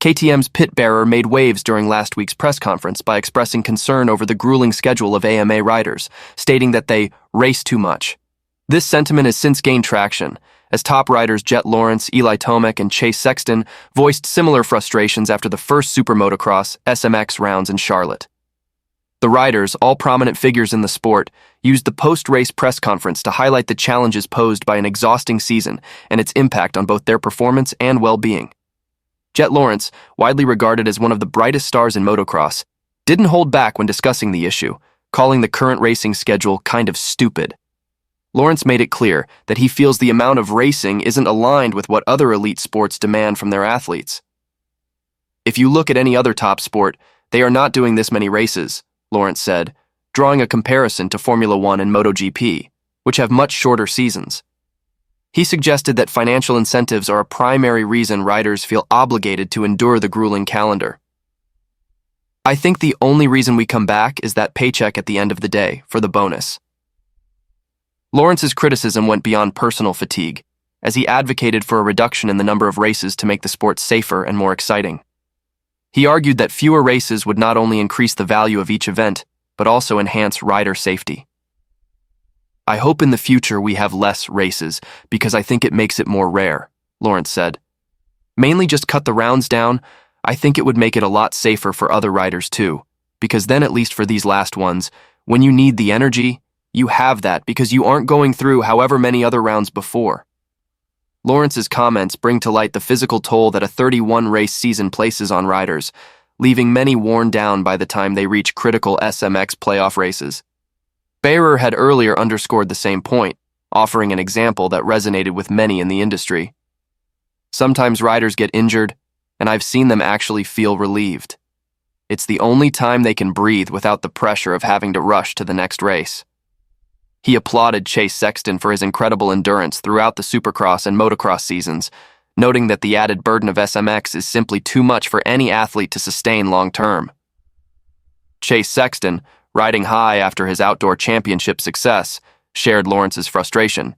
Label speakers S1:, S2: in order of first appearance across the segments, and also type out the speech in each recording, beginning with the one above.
S1: KTM's pit bearer made waves during last week's press conference by expressing concern over the grueling schedule of AMA riders, stating that they race too much. This sentiment has since gained traction, as top riders Jett Lawrence, Eli Tomac, and Sexton voiced similar frustrations after the first Super Motocross SMX rounds in Charlotte. The riders, all prominent figures in the sport, used the post-race press conference to highlight the challenges posed by an exhausting season and its impact on both their performance and well-being. Jett Lawrence, widely regarded as one of the brightest stars in motocross, didn't hold back when discussing the issue, calling the current racing schedule kind of stupid. Lawrence made it clear that he feels the amount of racing isn't aligned with what other elite sports demand from their athletes. "If you look at any other top sport, they are not doing this many races," Lawrence said, drawing a comparison to Formula One and MotoGP, which have much shorter seasons. He suggested that financial incentives are a primary reason riders feel obligated to endure the grueling calendar. "I think the only reason we come back is that paycheck at the end of the day, for the bonus." Lawrence's criticism went beyond personal fatigue, as he advocated for a reduction in the number of races to make the sport safer and more exciting. He argued that fewer races would not only increase the value of each event, but also enhance rider safety. "I hope in the future we have less races, because I think it makes it more rare," Lawrence said. "Mainly just cut the rounds down. I think it would make it a lot safer for other riders too, because then at least for these last ones, when you need the energy, you have that because you aren't going through however many other rounds before." Lawrence's comments bring to light the physical toll that a 31-race season places on riders, leaving many worn down by the time they reach critical SMX playoff races. Bearer had earlier underscored the same point, offering an example that resonated with many in the industry. "Sometimes riders get injured, and I've seen them actually feel relieved. It's the only time they can breathe without the pressure of having to rush to the next race." He applauded Sexton for his incredible endurance throughout the Supercross and motocross seasons, noting that the added burden of SMX is simply too much for any athlete to sustain long-term. Sexton, riding high after his outdoor championship success, shared Lawrence's frustration.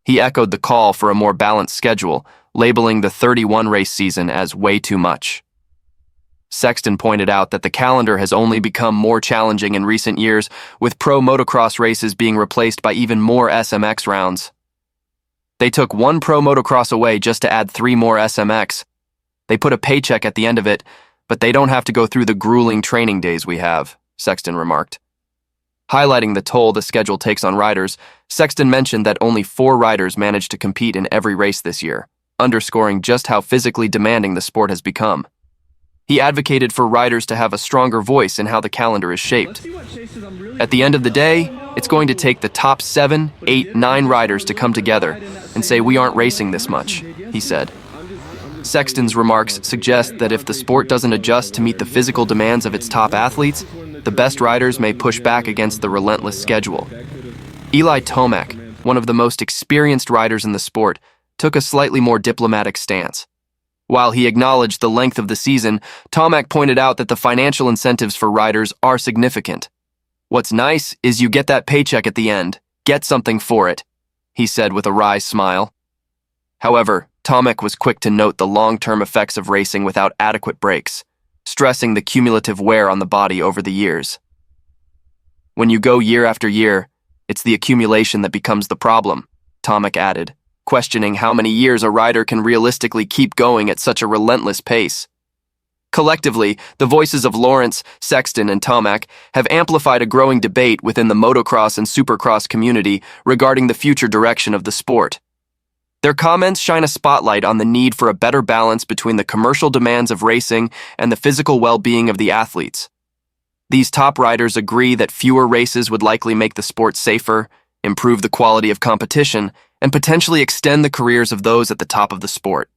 S1: He echoed the call for a more balanced schedule, labeling the 31-race season as way too much. Sexton pointed out that the calendar has only become more challenging in recent years, with pro motocross races being replaced by even more SMX rounds. "They took one pro motocross away just to add 3 more SMX. They put a paycheck at the end of it, but they don't have to go through the grueling training days we have," Sexton remarked. Highlighting the toll the schedule takes on riders, Sexton mentioned that only 4 riders managed to compete in every race this year, underscoring just how physically demanding the sport has become. He advocated for riders to have a stronger voice in how the calendar is shaped. "At the end of the day, it's going to take the top 7, 8, 9 riders to come together and say we aren't racing this much," he said. Sexton's remarks suggest that if the sport doesn't adjust to meet the physical demands of its top athletes, the best riders may push back against the relentless schedule. Eli Tomac, one of the most experienced riders in the sport, took a slightly more diplomatic stance. While he acknowledged the length of the season, Tomac pointed out that the financial incentives for riders are significant. "What's nice is you get that paycheck at the end. Get something for it," he said with a wry smile. However, Tomac was quick to note the long-term effects of racing without adequate breaks, stressing the cumulative wear on the body over the years. "When you go year after year, it's the accumulation that becomes the problem," Tomac added, questioning how many years a rider can realistically keep going at such a relentless pace. Collectively, the voices of Lawrence, Sexton, and Tomac have amplified a growing debate within the motocross and supercross community regarding the future direction of the sport. Their comments shine a spotlight on the need for a better balance between the commercial demands of racing and the physical well-being of the athletes. These top riders agree that fewer races would likely make the sport safer, improve the quality of competition, and potentially extend the careers of those at the top of the sport.